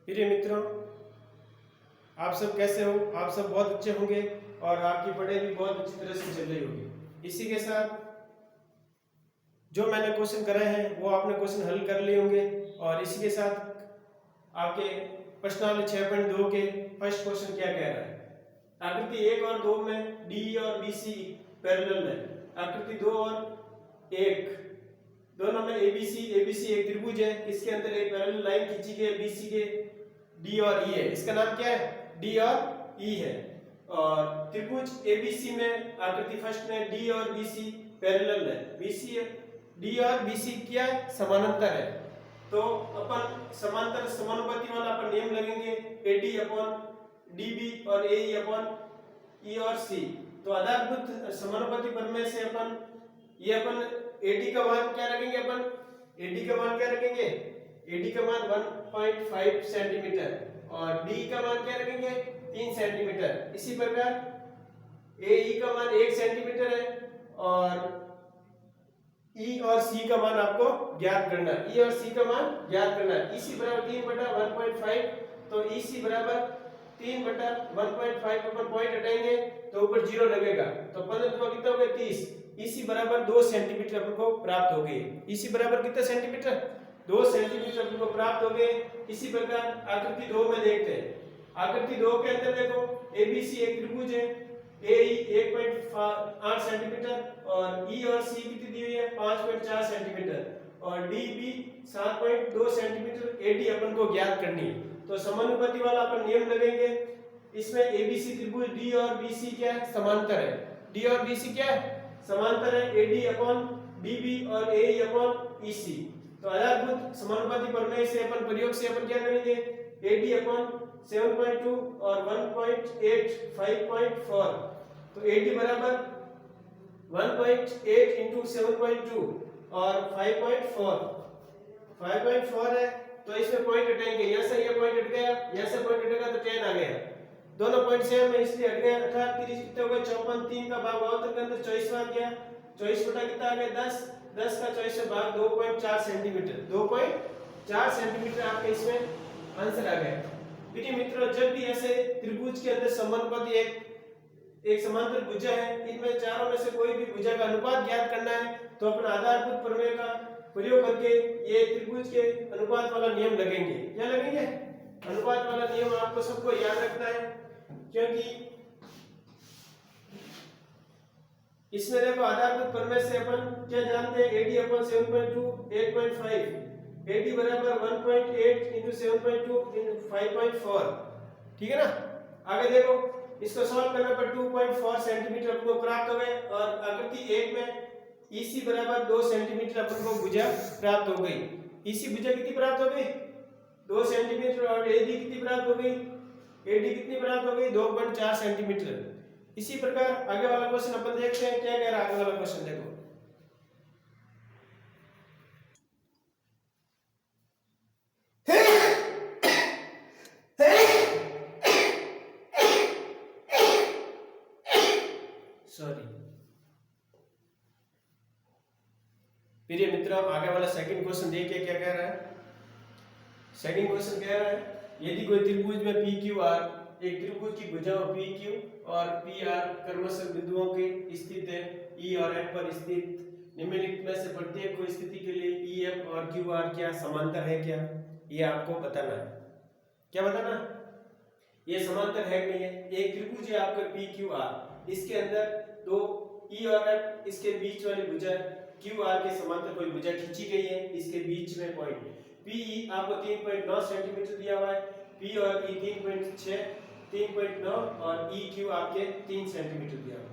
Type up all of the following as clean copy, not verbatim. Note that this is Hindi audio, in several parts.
प्रिय मित्रों, आप सब कैसे हो? आप सब बहुत अच्छे होंगे और आपकी पढ़ाई भी बहुत अच्छी तरह से चल रही होगी। इसी के साथ जो मैंने क्वेश्चन कराए हैं वो आपने क्वेश्चन हल कर लिए होंगे और इसी के साथ आपके प्रश्नावली 6.2 के फर्स्ट क्वेश्चन क्या कह रहा है। आकृति 1 और 2 में डी और बी सी पैरेलल है। आकृति 2 और 1 दोनों में एबीसी एक त्रिभुज है। इसके अंदर एक पैरेलल लाइन खींची गई है बीसी के डी और ई है। इसका नाम क्या है? डी और ई है। और त्रिभुज एबीसी में आकृति फर्स्ट में डी और बीसी पैरेलल है। बीसी डी और बीसी क्या है? समानांतर है। तो अपन समांतर समानुपाती वाला अपन नियम लगेंगे एडी अपॉन डीबी और एई अपॉन ई और सी। तो आधारभूत समानुपाती प्रमेय से अपन एडी का मान क्या रखेंगे? एडी का मान क्या रखेंगे? एडी का मान 1.5 सेंटीमीटर और डी का मान क्या रखेंगे? 3 सेंटीमीटर। इसी प्रकार एई का मान 1 सेंटीमीटर है और ई और सी का मान आपको ज्ञात करना है। ई और सी का मान ज्ञात करना है। ईसी बराबर 3/1.5 तो ईसी बराबर 3/1.5 अपन पॉइंट हटाएंगे तो ऊपर 0 लगेगा तो 15 तो कितना हो गया? 30। ईसी बराबर 2 सेंटीमीटर अपन को प्राप्त हो गई। ईसी बराबर कितना सेंटीमीटर? 2 सेंटीमीटर अपन को प्राप्त हो गए। इसी प्रकार आकृति 2 में देखते हैं। आकृति 2 के अंदर देखो एबीसी एक त्रिभुज है। एई 1.8 सेंटीमीटर और ई और सी कितनी दी हुई है? 5.4 सेंटीमीटर और डीबी 7.2 सेंटीमीटर। एडी अपन को ज्ञात करनी है तो समानुपाती वाला अपन नियम लगेंगे। इसमें एबीसी त्रिभुज डी और बीसी क्या है? समांतर है। डी और बीसी क्या है? समांतर है। एडी अपॉन डीबी और एई अपॉन ईसी। तो आधारभूत समानुपाती प्रमेय से अपन प्रयोग से अपन क्या करेंगे? एडी अपॉन 7.2 और 1.8 5.4 तो एडी बराबर 1.8 इंटू 7.2 और 5.4 है। तो इसमें पॉइंट हटाएंगे। यहाँ से ये पॉइंट हट गया, यहाँ से पॉइंट हटेगा तो 10 आ गया। दोनों पॉइंट सेम है इसलिए हट गया। 18 30 कितने हो गए? 54। 3 का भाग हुआ तो अंदर 24 आ गया। 24 बटा कितना आ गया? 10। 10 का 24 से भाग 2.4 सेंटीमीटर। 2.4 सेंटीमीटर आपके इसमें आंसर आ गया। प्रिय मित्रों, जब भी ऐसे त्रिभुज के अंदर समानुपाती एक समांतर भुजा है, इनमें चारों में से कोई भी भुजा का अनुपात ज्ञात करना है तो अपन आधारभूत प्रमेय का प्रयोग करके ये त्रिभुज के अनुपात वाला नियम लगेंगे। क्या लगेंगे? अनुपात वाला नियम आपको सबको याद रखना है क्योंकि इसमें देखो आधारभूत प्रमेय से अपन क्या जानते हैं? एडी अपॉन 7.2 8.5 एडी बराबर 1.8 इंटू 7.2 इंटू 5.4। ठीक है ना? आगे देखो इसको सॉल्व करने पर 2.4 सेंटीमीटर अपन को प्राप्त हो गए और आकृति 1 में ईसी बराबर 2 सेंटीमीटर अपन को भुजा प्राप्त हो गई। ईसी भुजा कितनी प्राप्त हो गई? 2 सेंटीमीटर और एडी कितनी प्राप्त हो गई? एडी कितनी प्राप्त हो गई? 2.4 सेंटीमीटर। इसी प्रकार आगे वाला क्वेश्चन अपन देखते हैं क्या कह रहा है। आगे वाला क्वेश्चन देखो। सॉरी प्रिय मित्रों, आगे वाला सेकंड क्वेश्चन देखिए क्या कह रहा है। सेकंड क्वेश्चन कह रहा है यदि कोई त्रिभुज में पी क्यू आर एक त्रिभुज की भुजाओं पी क्यू और पी आर क्रमशः बिंदुओं के स्थित है ई और एफ पर स्थित निम्नलिखित में से प्रत्येक को स्थिति के लिए ई एफ और क्यू आर क्या समांतर है क्या? ये आपको बताना है। क्या बताना? ये समांतर है कि नहीं है। एक त्रिभुज है आपका पी क्यू आर, इसके अंदर दो ई और एफ इसके बीच वाली भुजा क्यू आर के समांतर कोई भुजा खींची गई है। इसके बीच में पॉइंट पी ई आपको 3.9 सेंटीमीटर दिया हुआ है। पी और ई 3.9 और ई क्यू आपके 3 सेंटीमीटर दिया हुआ है।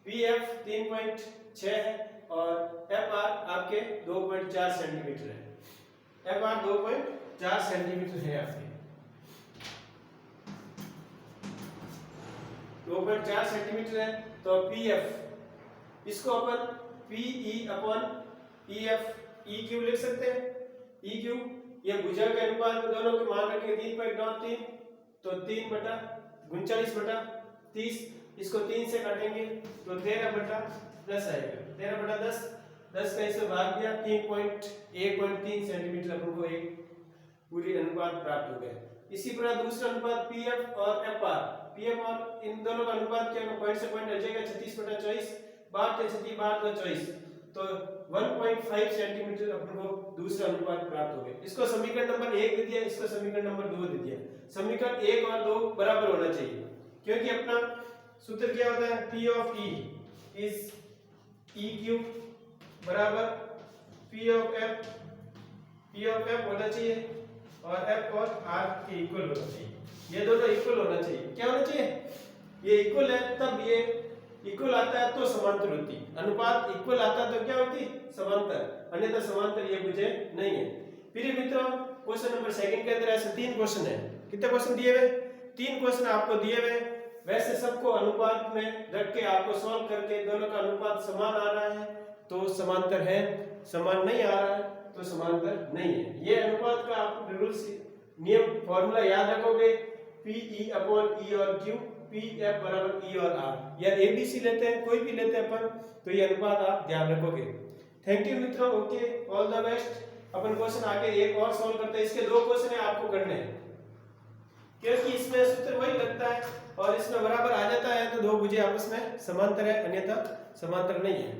पी एफ 3.6 है और एफ आर आपके 2.4 सेंटीमीटर है। एफ आर 2.4 सेंटीमीटर है आपके 2.4 सेंटीमीटर है। तो पी एफ इसको अपन P E upon E F E Q लिख सकते हैं। ई क्यू ये भुजा के अनुपात में दोनों के मान रखेंगे 3.93 तो 3/39/30 इसको 3 से काटेंगे तो 13/10 आएगा। 13/10 10 का इसे भाग दिया 1.3 सेंटीमीटर अपन को एक पूरी अनुपात प्राप्त हो गया। इसी प्रकार दूसरा अनुपात पीएफ और एफआर, पीएफ और इन दोनों का अनुपात क्या होगा, पॉइंट से पॉइंट हट जाएगा 36/24, 12 से 24, तो 1.5 सेंटीमीटर अपन को दूसरा अनुपात प्राप्त हो गया। इसको समीकरण नंबर 1 दे दिया, इसको समीकरण नंबर 2 दे दिया। समीकरण 1 और 2 बराबर होना चाहिए, क्योंकि अपना सूत्र क्या होता है, P of E is E cube बराबर P ऑफ F होना चाहिए और F और R के इक्वल होना चाहिए। ये दोनों इक्वल होना चाहिए। क्या होना चाहिए, ये इक्वल है तब ये इक्वल आता है तो समांतर होती, अनुपात इक्वल आता है तो क्या होती, समांतर, अन्यथा समांतर ये मुझे नहीं है। प्रिय मित्रों, क्वेश्चन नंबर 2 के अंदर ऐसे 3 क्वेश्चन है। कितने क्वेश्चन दिए हुए, 3 क्वेश्चन आपको दिए हुए। वैसे सबको अनुपात में रख के आपको सॉल्व करके दोनों का अनुपात समान आ रहा है तो समांतर है, समान नहीं आ रहा है तो समांतर नहीं है। ये अनुपात का आप रूल्स नियम फॉर्मूला याद रखोगे, PE अपॉन E और Q, PF बराबर E और R, या ABC लेते हैं, कोई भी लेते हैं अपन, तो ये अनुपात आप ध्यान रखोगे। थैंक यू मित्रों, okay, all the best. Upon question आगे एक और सॉल्व करते हैं। इसके 2 क्वेश्चन है आपको करने हैं, क्योंकि इसमें सूत्र वही लगता है और इसमें बराबर आ जाता है तो 2 भुजें आपस में समांतर है, अन्यथा समांतर नहीं है।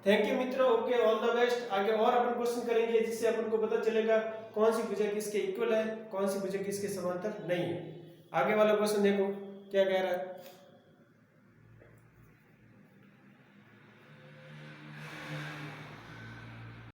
थैंक यू मित्रों, ओके, ऑल द बेस्ट। आगे और अपन क्वेश्चन करेंगे जिससे अपन को पता चलेगा कौन सी भुजा किसके इक्वल है, कौन सी भुजा किसके समांतर नहीं है। आगे वाला क्वेश्चन देखो क्या कह रहा है।